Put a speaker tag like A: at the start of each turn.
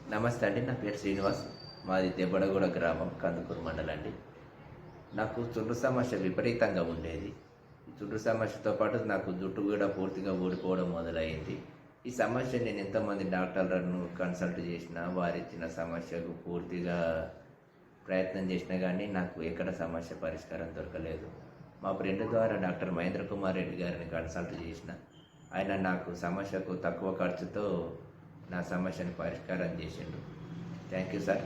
A: నమస్తే అండి. నా పేరు శ్రీనివాస్. మాది దెబ్బడగూడ గ్రామం, కందుకూరు మండలం అండి. నాకు చుండ్రు సమస్య విపరీతంగా ఉండేది. ఈ చుండ్రు సమస్యతో పాటు నాకు జుట్టు కూడా పూర్తిగా ఊడిపోవడం మొదలైంది. ఈ సమస్య నేను ఎంతోమంది డాక్టర్లను కన్సల్ట్ చేసినా, వారిచ్చిన సమస్యకు పూర్తిగా ప్రయత్నం చేసినా కానీ నాకు ఎక్కడ సమస్య పరిష్కారం దొరకలేదు. మా ఫ్రెండ్ ద్వారా డాక్టర్ మహేంద్ర కుమార్ రెడ్డి గారిని కన్సల్ట్ చేసిన. ఆయన నాకు సమస్యకు తక్కువ ఖర్చుతో నా సమస్యను పరిష్కారం చేసిండు. Thank you sir.